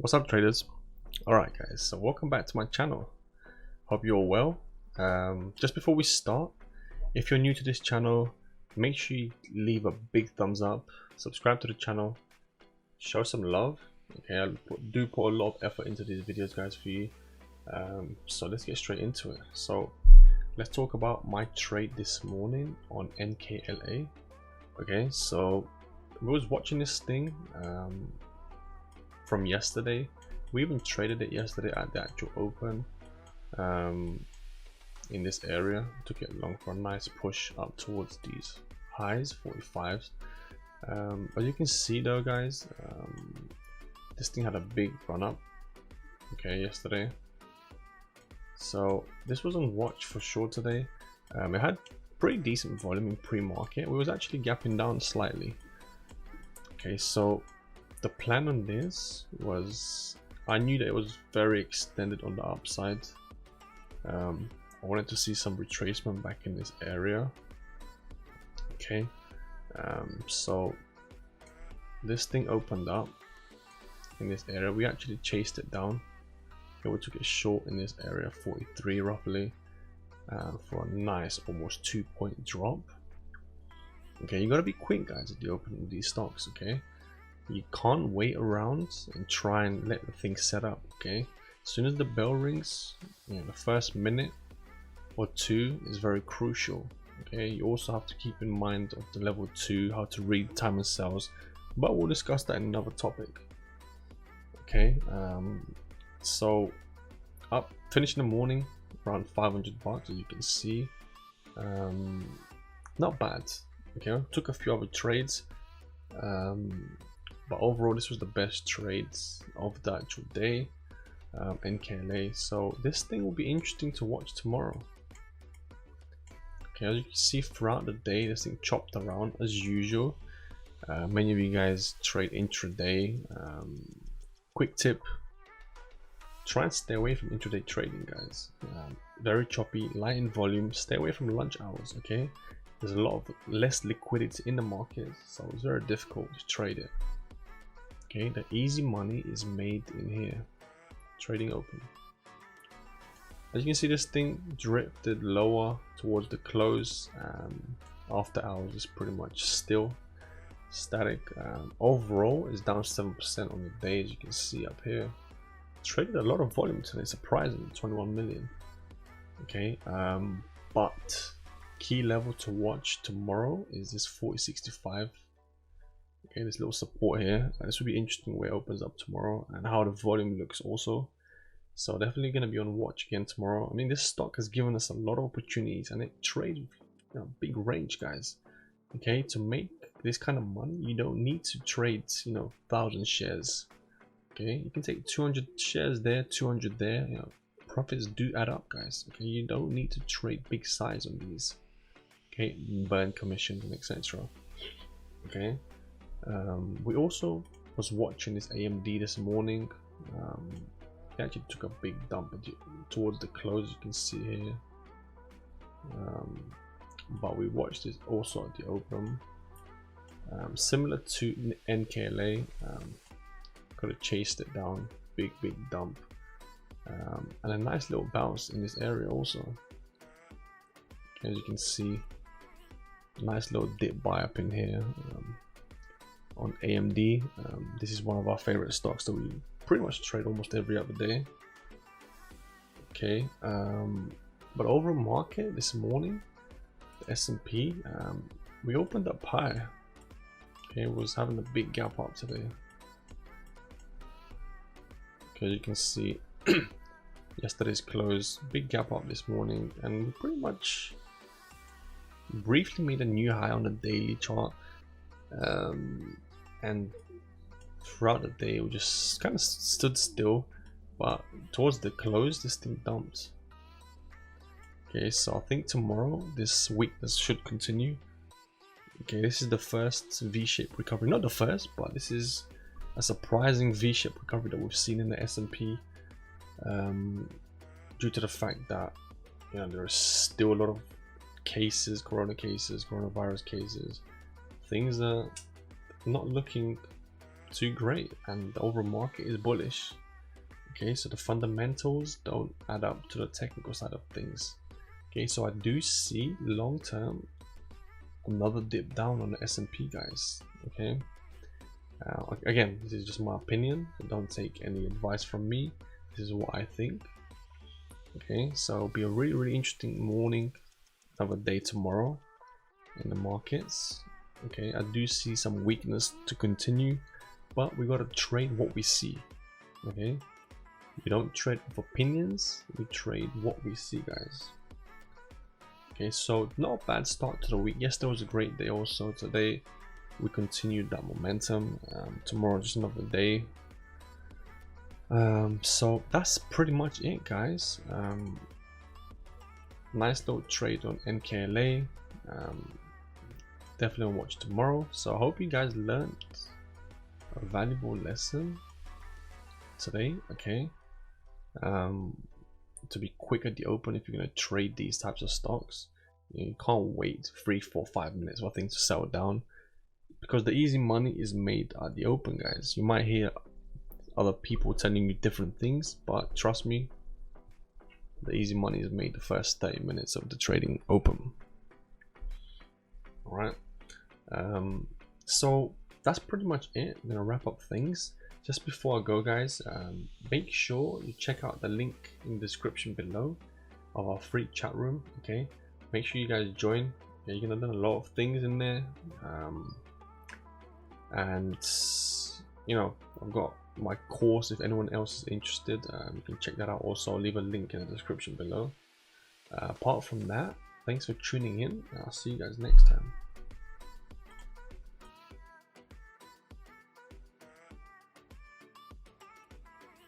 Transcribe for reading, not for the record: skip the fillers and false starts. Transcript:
What's up, traders? Alright guys, so welcome back to my channel. Hope you're well. Just before we start, if you're new to this channel, make sure you leave a big thumbs up, subscribe to the channel, show some love. Okay, I do put a lot of effort into these videos guys for you. So let's get straight into it. So let's talk about my trade this morning on NKLA. Okay, so I was watching this thing from yesterday. We even traded it yesterday at the actual open in this area. Took it long for a nice push up towards these highs, 45s. As you can see though guys, this thing had a big run up, okay, yesterday. So this was on watch for sure today. It had pretty decent volume in pre-market. We was actually gapping down slightly. Okay, so the plan on this was, I knew that it was very extended on the upside. I wanted to see some retracement back in this area. Okay, so this thing opened up in this area. We actually chased it down. Okay, we took it short in this area, 43 roughly, for a nice almost 2-point drop. Okay, you gotta be quick guys at the open of these stocks. Okay, you can't wait around and try and let the thing set up. Okay, as soon as the bell rings, the first minute or two is very crucial. Okay, you also have to keep in mind of the level 2, how to read time and sells, but we'll discuss that in another topic. Okay, so up finish in the morning around 500 bucks, as you can see. Not bad. Okay, took a few other trades, but overall this was the best trades of the actual day. NKLA, so this thing will be interesting to watch tomorrow. Okay, as you can see throughout the day, this thing chopped around as usual. Many of you guys trade intraday. Quick tip, try and stay away from intraday trading guys. Very choppy, light in volume, stay away from lunch hours. Okay, there's a lot of less liquidity in the market, so it's very difficult to trade it. Okay, the easy money is made in here, trading open. As you can see, this thing drifted lower towards the close. After hours is pretty much still static. Overall is down 7% on the day, as you can see up here. Traded a lot of volume today, surprisingly, 21 million. Okay, but key level to watch tomorrow is this 40.65. okay, this little support here. This will be interesting where it opens up tomorrow and how the volume looks also. So definitely going to be on watch again tomorrow. I mean, this stock has given us a lot of opportunities and it trades big range guys. Okay, to make this kind of money you don't need to trade 1,000 shares. Okay, you can take 200 shares there, 200 there. Profits do add up guys. Okay, you don't need to trade big size on these. Okay, burn commissions and etc. Okay, we also was watching this AMD this morning. It actually took a big dump towards the close, you can see here. But we watched this also at the open. Similar to NKLA, could have chased it down, big dump, and a nice little bounce in this area also. As you can see, nice little dip buy up in here on AMD. This is one of our favorite stocks that we pretty much trade almost every other day. Okay, but overall market this morning, the S&P, we opened up high. Okay, it was having a big gap up today. Okay, you can see yesterday's close, big gap up this morning, and we pretty much briefly made a new high on the daily chart. And throughout the day we just kind of stood still, but towards the close this thing dumped. Okay, so I think tomorrow this weakness should continue. Okay, this is the first V-shaped recovery, not the first, but this is a surprising V-shaped recovery that we've seen in the S&P, due to the fact that there are still a lot of cases, coronavirus cases. Things are not looking too great, and the overall market is bullish. Okay, so the fundamentals don't add up to the technical side of things. Okay, so I do see long term another dip down on the S&P, guys. Okay, again, this is just my opinion, so don't take any advice from me. This is what I think. Okay, so it'll be a really interesting morning, another day tomorrow in the markets. Okay, I do see some weakness to continue, but we got to trade what we see. Okay, we don't trade with opinions, we trade what we see, guys. Okay, so not a bad start to the week. Yesterday was a great day also. Today we continued that momentum. Tomorrow just another day. So that's pretty much it, guys. Nice little trade on NKLA. Definitely watch tomorrow. So I hope you guys learned a valuable lesson today. Okay, to be quick at the open if you're going to trade these types of stocks. You can't wait 3, 4, 5 minutes for things to settle down, because the easy money is made at the open, guys. You might hear other people telling you different things, but trust me, the easy money is made the first 30 minutes of the trading open. All right, so that's pretty much it. I'm gonna wrap up things. Just before I go, guys, make sure you check out the link in the description below of our free chat room. Okay, make sure you guys join. Okay, you're gonna learn a lot of things in there, and you know, I've got my course if anyone else is interested. You can check that out. Also, I'll leave a link in the description below. Apart from that, thanks for tuning in. I'll see you guys next time.